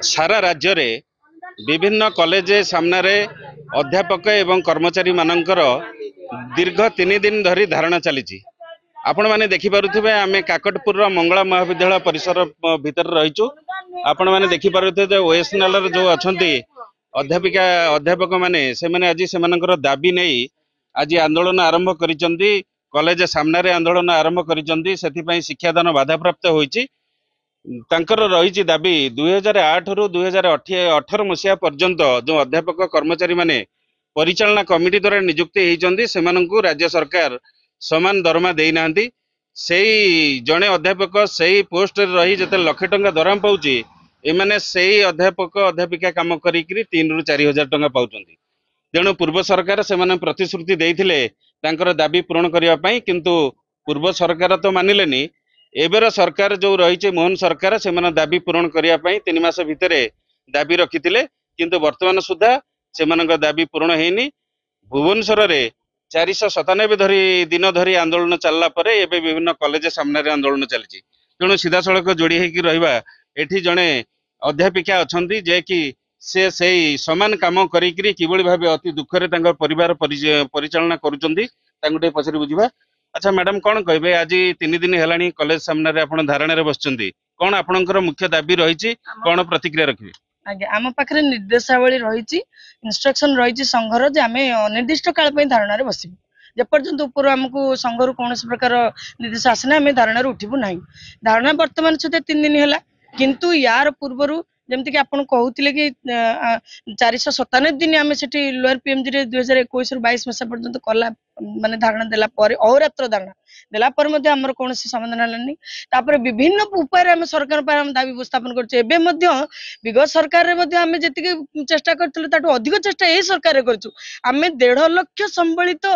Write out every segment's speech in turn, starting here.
सारा राज्य रे विभिन्न कॉलेज सामने अध्यापक एवं कर्मचारी मानकर दीर्घ 3 दिन धरी धारणा चली। आपण माने देखि पारुथिबे आमे काकटपुर मंगला महाविद्यालय परिसर भीतर रहिचु। आपण माने देखि पारुथिबे ओएसएनएल जो अछंती अध्यापिका अध्यापक माने से माने आज सेमानकर दाबी नहीं आज आंदोलन आरंभ करिसंती। कॉलेज सामने रे आंदोलन आरंभ करिसंती। सेथिपई शिक्षादान बाधाप्राप्त होईची। तांकर रही दाबी 2008 रु 2018 मसीहा पर्यंत जो अध्यापक कर्मचारी माने परिचालना कमिटी द्वारा नियुक्ति होती से राज्य सरकार समान दरमा दे ना जड़े अध्यापक से पोस्ट रही जिते लक्षे टंका दरम पाऊँच एमाने से अध्यापक अध्यापिका कम कर 3 रु 4 हजार टंका पाँच। तेणु पूर्व सरकार से प्रतिश्रुति देते दाबी पूरण करने किंतु पूर्व सरकार तो मानिलेनी। एबर सरकार जो रही मोहन सरकार से दाबी पूरण करने 3 मास भितर दाबी रखी किंतु वर्तमान सुधा से दाबी पूरण होनी। भुवनेश्वर में 497 दिन धरी आंदोलन चलला परे एबे विभिन्न कॉलेज सामने आंदोलन चली। तेणु सीधा सड़क जोड़ी होकर रहा एठी जड़े अध्यापिका अच्छा जे कि से समान कम करी किभली भाव अति दुखरे परिवार परिचालना करुँचे पचरी बुझा। अच्छा मैडम कौन कहे आज 3 दिन है कॉलेज सामने आप धारणा बस कौन आपणकर मुख्य दाबी रही कौन प्रतिक्रिया रखिए? आज्ञा आम पाखे निर्देशावली रही इंस्ट्रक्शन रही संघर जे आम अनिर्दिष्ट काल धारणा बसबू जेपर्यंत ऊपर आमको संघर कौन प्रकार निर्देश आसना आम धारणा उठबू ना। धारणा बर्तमान सुधा 3 दिन है किंतु यार पूर्वर जमती कि आपन कहते कि 497 दिन आम से लोअर पीएमजी रे 2021 रु 22 मसीहा पर्यंत कला माने धारणा देला पर अहोरात्र धारणा देला पर मध्ये हमर कोन समाधान हलानी। तापर विभिन्न उपाय आम सरकार पर हम दाबी उपस्थापन करछे। एबे मध्ये विगत सरकार रे मध्ये आम जेतिके चेष्टा करथले ताटो अधिक चेष्टा ए सरकार रे करछु। आम 1.5 लाख संबलित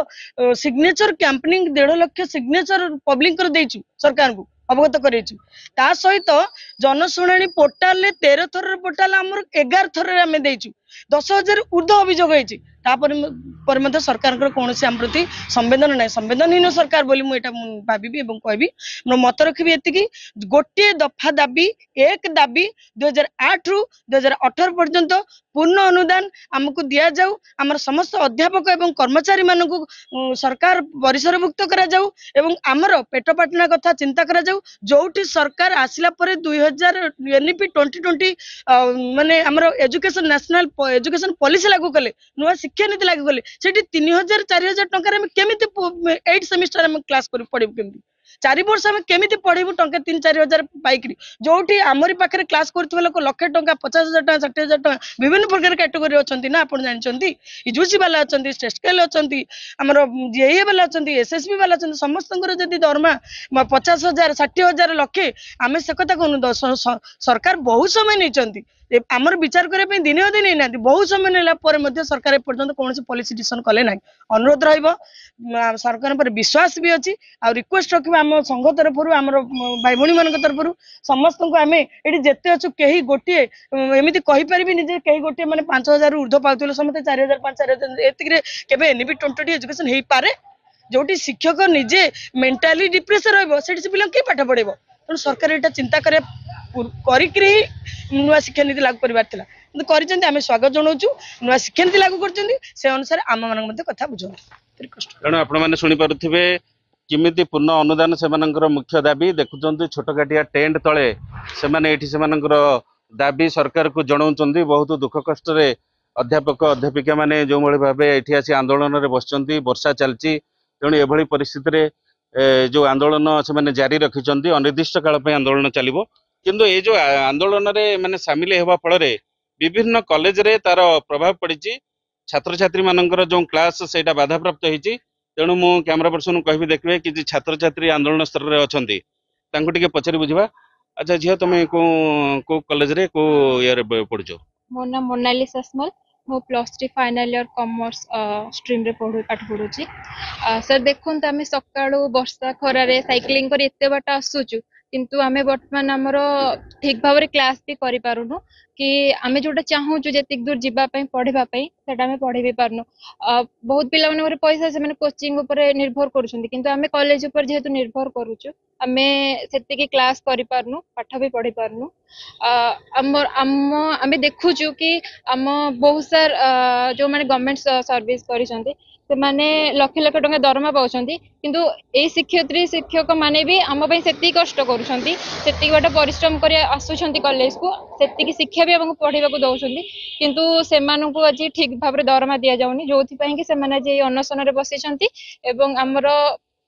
signature campaigning 1.5 lakh signature public कर देछु सरकार को अवगत करेछु। ता सहित जनशुणाणी पोर्टाल 13 थर पोर्टाल आमर 11 थर आम देछु 10,000 ऊर्ध्व अभियोग होइछि। तापर सरकार कौन आम प्रति संवेदन ना संवेदनहीन सरकार बोली मुझे भावी और कहबी मोर मत रखी एति गोटे दफा दाबी एक दाबी 2008 रु 2018 पर्यंत पूर्ण अनुदान आमको दि जाऊ। आमर समस्त अध्यापक एवं कर्मचारी मानक सरकार परिसरभुक्त करा जाऊ एवं आमर पेट पाटना कथा चिंता करा जाऊ। जोठी सरकार आसिला परे 2000 एनईपी 2020 माने आमर एजुकेशन नेशनल एजुकेशन पॉलिसी लागू कले नुआ शिक्षा नीति लागू कले सेठी 3000 4000 टंका रे केमिति 8 सेमिस्टर हम क्लास कर पढिबु केमिति 4 वर्ष हम केमिति पढिबु टंका 3-4 हजार पाइकरी जोठी आमरी पाखरे क्लास करथबे लोक लक्षे टंका 50,000 टंका 60,000 टंका विभिन्न प्रकार कैटेगरी अछंती ना आपण जानचंती इजुसी वाला अछंती स्टेट स्केल अछंती हमर जेई वाला अछंती एसएसबी वाला अछंती समस्तंकर जदी दरमा 50,000 60,000 लक्षे आमे से कथा कोन सरकार बहुत समय नैचंती आमर विचार करने दिन अधे नहीं ना बहुत समय नेला पर मध्य सरकार एपर्यंत कौन पॉलिसी डिसीजन कले ना। अनुरोध रहिबो सरकार पर विश्वास भी अच्छी आ रिक्वेस्ट रखिबा आम संघ तरफ आम भाई भणी मान तरफ समस्त को आम ये जिते अच्छु कहीं गोटे एमती कहीपरि जे कहीं गोटे मैंने 5,000 ऊर्ध्व पाते समस्त 4,000 5,000 एतिके एनईपी 2020 एजुकेशन हो पारे जोटी शिक्षक निजे मेंटाली डिप्रेशन रही पिला किए पाठ पढ़ेब। तेणु सरकार यहाँ चिंता कर नुआ शिक्षा नीति लागू कर स्वागत जनाऊँ। नुआ शिक्षा नीति लागू कर अनुसार आम मान कथा बुझे तेणु आपे किमिति पूर्ण अनुदान से मुख्य दाबी देखुं छोटकाटिया टेंट तले से दाबी सरकार को जनाऊँ। बहुत दुख कष्ट अध्यापक अध्यापिका माने जो भाव ये आसी आंदोलन में बस वर्षा चलती तेणु एभली परिस्थिति जो आंदोलन से जारी रखिंट अनिर्दिष्ट काल आंदोलन चलो किंतु ये जो आंदोलन रे माने सामिल होगा फल विभिन्न कॉलेज रे तार प्रभाव पड़ी छात्र छात्री मानकर जो क्लास से बाधा प्राप्त होती। तेणु मु कैमरा पर्सन कहि देखिए कि छात्र छात्री आंदोलन स्तर में अच्छा पचारि बुझा। अच्छा झील तुम को कॉलेज रे को यार पढ़ुच? मो नाम मोनाली सस्मल मो +3 फाइनल इयर कॉमर्स स्ट्रीम रे पाठ पढ़ुची। सर देखो आम सका वर्षा खरारे साइक्लिंग कर एत बाट आसुचु किंतु आमे वर्तमान आमर ठीक भाव क्लास भी करि पारुनु कि आमे जोटा चाहूँ जेतिक दूर जीवा पढ़िबा सेटा आमे पढ़ी भी पारनु बहुत पिला माने पैसा से माने कोचिंग ऊपर निर्भर करूछंती किंतु आमे कॉलेज ऊपर जेहेतु निर्भर करूछु आमे सेतिकी क्लास करि पारनु पाठ भी पढ़ी पारनु आमे देखुछु कि आम बहुत सार जो माने गवर्नमेंट सर्विस करिसंती से माने लक्ष लक्ष टंका दरमा पाउछंती किंतु ए शिक्षयित्री शिक्षक माने भी आम पई सेति कष्ट करूछंती सेति बाट परिश्रम करि आसुछंती कॉलेज को सेति शिक्षा भी हमको पढ़ाइबा को दउछंती किंतु सेमानन को आज ठीक भाबरे दरमा दिया जाउनी जोथि पई कि सेमाने जे अनशन रे बसिछंती एवं हमर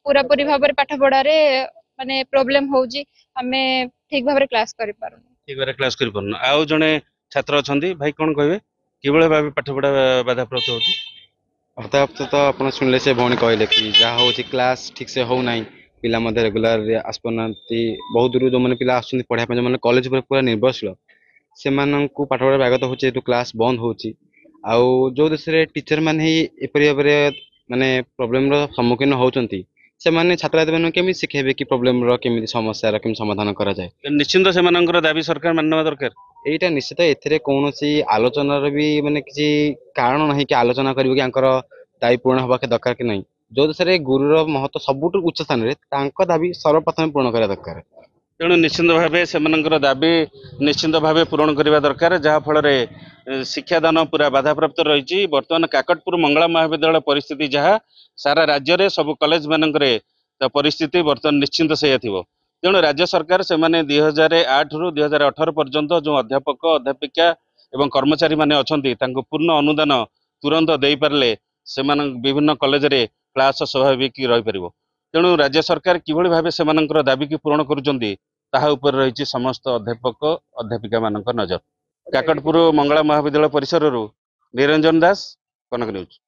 पूरा पूरी भाबरे पाठ पढ़ा रे माने प्रॉब्लम होउजी हमें ठीक भाबरे क्लास करि पारु ठीक बारे क्लास करि परन आउ जने छात्र अछंती भाई कोन कहबे किबळे भाबे पाठ पढ़ा बाधा प्राप्त होती अर्थात तो आप शुणिले से भौणी कहले कि जहाँ हो क्लास ठीक से हो ना पिला रेगुलर आसपना बहुत दूर जो मैंने पिला आस पढ़ाई जो कॉलेज पूरा निर्भरशील से पाठ पढ़ा व्यागत हो क्लास बंद हो जो देश में टीचर मैंने एपरी भाव माने प्रोब्लेम सम्मुखीन होती से माने छात्र छात्री केमी शिखेबे कि प्रोब्लेम केमी समस्या केमी समाधान करा जाए निश्चिंत से दाबी सरकार मानवा दरकार एटा निश्चित एथिरे कौनसी आलोचनार भी माने किसी कारण नहीं कि आलोचना करिवे कि दाबी पूर्ण हवा के दरकार कि नहीं जो देश में गुरुर महत्व सबुठ उच्च स्थान रे दाबी सर्वप्रथम पूर्ण करा दरकार तेणु निश्चिंत भावे से दाबी निश्चिंत भावे पूरण करने दरकार जहाँ फल शिक्षादान पूरा बाधाप्राप्त रही बर्तमान काकटपुर मंगला महाविद्यालय परिस्थिति जहाँ सारा राज्य में सब कॉलेज मानक परिस्थिति बर्तमान निश्चिंत से तेणु राज्य सरकार से 2008 रु 2018 पर्यंत जो अध्यापक अध्यापिका एवं कर्मचारी माने अछंती तांको पूर्ण अनुदान तुरंत दे पारले से विभिन्न कॉलेज रे क्लास स्वाभाविक रही पारिबो तेणु राज्य सरकार किभଳି भाबे सेमानकर दाबी की पूर्ण करूचंती ताहा ऊपर रही समस्त अध्यापक अध्यापिका मानक नजर काकटपुर मंगला महाविद्यालय परिसर निरंजन दास कनक न्यूज।